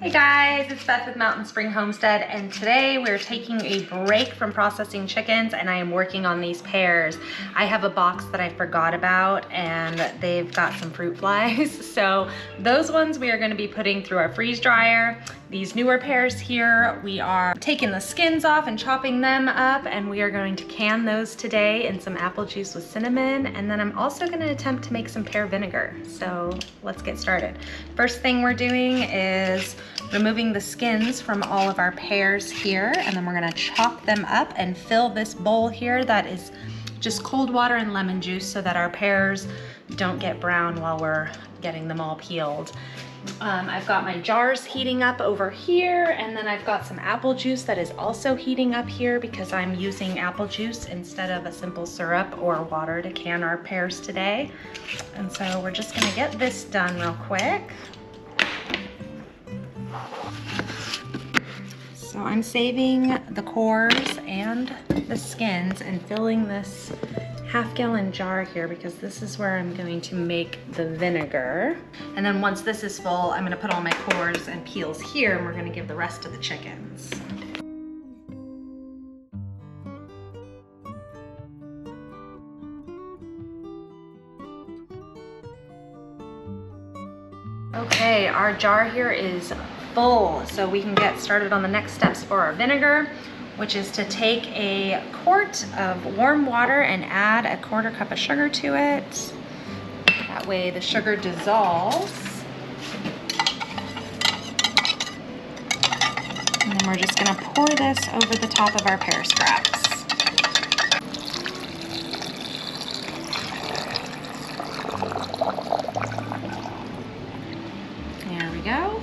Hey guys, it's Beth with Mountain Spring Homestead, and today we're taking a break from processing chickens and I am working on these pears. I have a box that I forgot about and they've got some fruit flies. So those ones we are going to be putting through our freeze dryer. These newer pears here, we are taking the skins off and chopping them up, and we are going to can those today in some apple juice with cinnamon. And then I'm also going to attempt to make some pear vinegar. So let's get started. First thing we're doing is removing the skins from all of our pears here, and then we're gonna chop them up and fill this bowl here that is just cold water and lemon juice so that our pears don't get brown while we're getting them all peeled. I've got my jars heating up over here, and then I've got some apple juice that is also heating up here because I'm using apple juice instead of a simple syrup or water to can our pears today. And so we're just gonna get this done real quick. So I'm saving the cores and the skins and filling this half-gallon jar here because this is where I'm going to make the vinegar. And then once this is full, I'm gonna put all my cores and peels here, and we're gonna give the rest to the chickens. Okay, our jar here is full, so we can get started on the next steps for our vinegar, which is to take a quart of warm water and add a 1/4 cup of sugar to it. That way the sugar dissolves. And then we're just gonna pour this over the top of our pear scraps. There we go.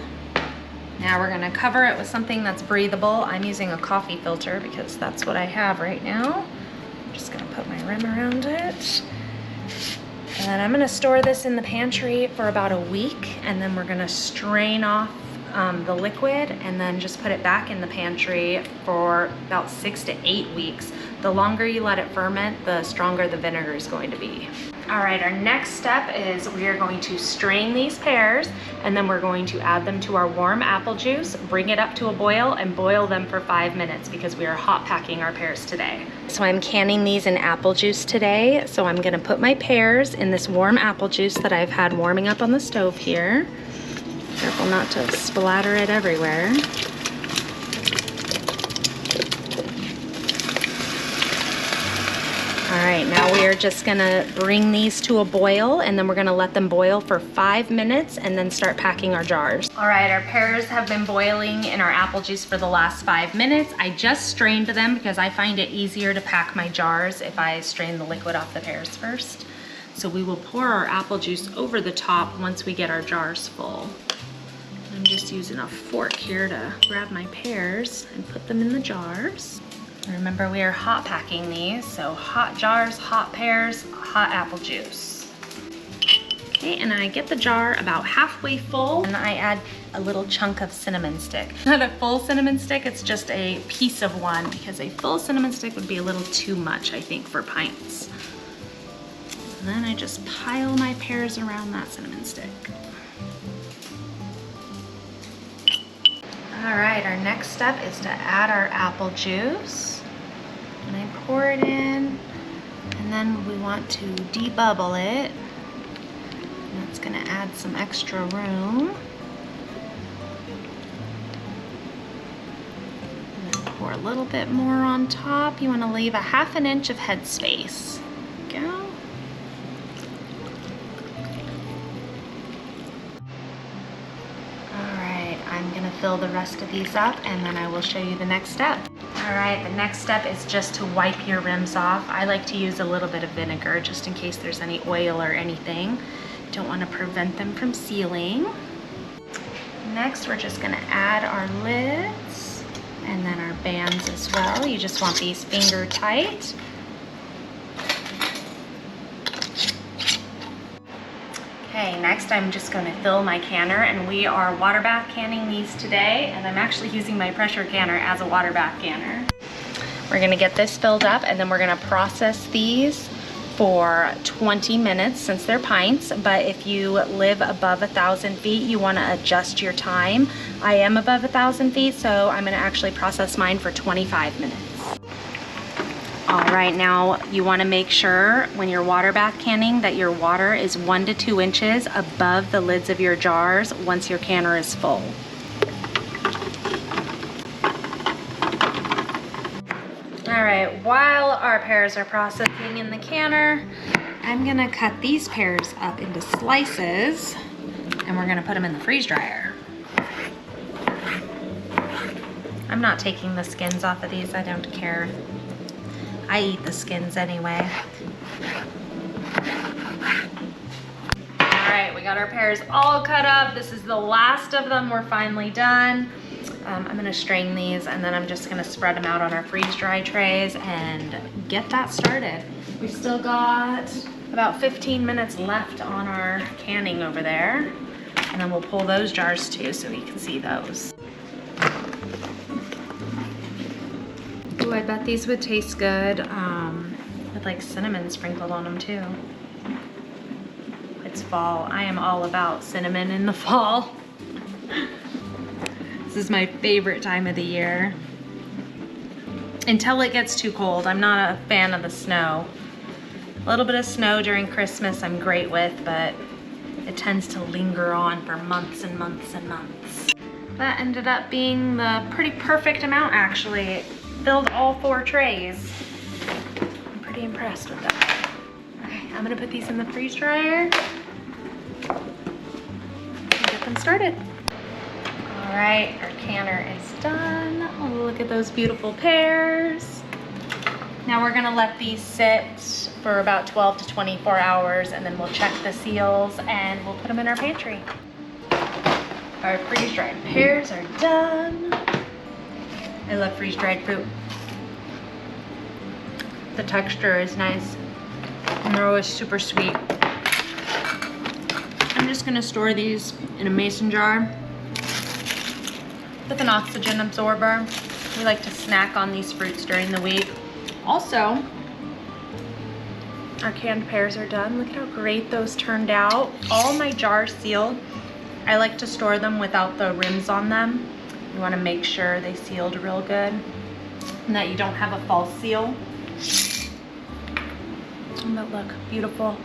Now we're gonna cover it with something that's breathable. I'm using a coffee filter because that's what I have right now. I'm just gonna put my rim around it. And then I'm gonna store this in the pantry for about a week, and then we're gonna strain off the liquid and then just put it back in the pantry for about 6 to 8 weeks. The longer you let it ferment, the stronger the vinegar is going to be. All right, our next step is we are going to strain these pears, and then we're going to add them to our warm apple juice, bring it up to a boil, and boil them for 5 minutes because we are hot packing our pears today. So I'm canning these in apple juice today. So I'm gonna put my pears in this warm apple juice that I've had warming up on the stove here. Careful not to splatter it everywhere. All right, now we are just gonna bring these to a boil, and then we're gonna let them boil for 5 minutes and then start packing our jars. All right, our pears have been boiling in our apple juice for the last 5 minutes. I just strained them because I find it easier to pack my jars if I strain the liquid off the pears first. So we will pour our apple juice over the top once we get our jars full. I'm just using a fork here to grab my pears and put them in the jars. Remember, we are hot packing these, so hot jars, hot pears, hot apple juice. Okay, and I get the jar about halfway full, and I add a little chunk of cinnamon stick. Not a full cinnamon stick, it's just a piece of one, because a full cinnamon stick would be a little too much, I think, for pints. And then I just pile my pears around that cinnamon stick. All right, our next step is to add our apple juice. And I pour it in, and then we want to debubble it. And that's gonna add some extra room. And then pour a little bit more on top. You wanna leave a 1/2 inch of head space. There we go. I'm gonna fill the rest of these up, and then I will show you the next step. All right, the next step is just to wipe your rims off. I like to use a little bit of vinegar just in case there's any oil or anything. Don't want to prevent them from sealing. Next, we're just gonna add our lids and then our bands as well. You just want these finger tight. Okay, next I'm just going to fill my canner, and we are water bath canning these today, and I'm actually using my pressure canner as a water bath canner. We're going to get this filled up, and then we're going to process these for 20 minutes since they're pints, but if you live above 1,000 feet, you want to adjust your time. I am above 1,000 feet, so I'm going to actually process mine for 25 minutes. All right, now you want to make sure when you're water bath canning that your water is 1 to 2 inches above the lids of your jars once your canner is full. All right, while our pears are processing in the canner, I'm gonna cut these pears up into slices and we're gonna put them in the freeze dryer. I'm not taking the skins off of these, I don't care. I eat the skins anyway. All right, we got our pears all cut up. This is the last of them, we're finally done. I'm gonna strain these and then I'm just gonna spread them out on our freeze dry trays and get that started. We still got about 15 minutes left on our canning over there. And then we'll pull those jars too so you can see those. Ooh, I bet these would taste good with like cinnamon sprinkled on them too. It's fall. I am all about cinnamon in the fall. This is my favorite time of the year. Until it gets too cold. I'm not a fan of the snow. A little bit of snow during Christmas I'm great with, but it tends to linger on for months and months and months. That ended up being the pretty perfect amount actually. It filled all 4 trays. I'm pretty impressed with that. Okay, I'm gonna put these in the freeze dryer and get them started. All right, our canner is done. Oh, look at those beautiful pears. Now we're gonna let these sit for about 12 to 24 hours and then we'll check the seals and we'll put them in our pantry. Our freeze-dried pears are done. I love freeze-dried fruit. The texture is nice and they're always super sweet. I'm just gonna store these in a mason jar with an oxygen absorber. We like to snack on these fruits during the week. Also, our canned pears are done. Look at how great those turned out. All my jars sealed. I like to store them without the rims on them. You want to make sure they sealed real good and that you don't have a false seal. But look, beautiful.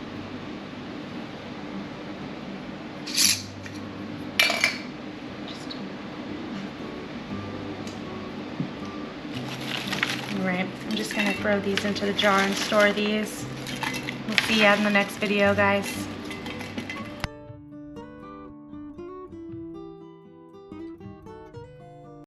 All right, I'm just gonna throw these into the jar and store these. We'll see you in the next video, guys.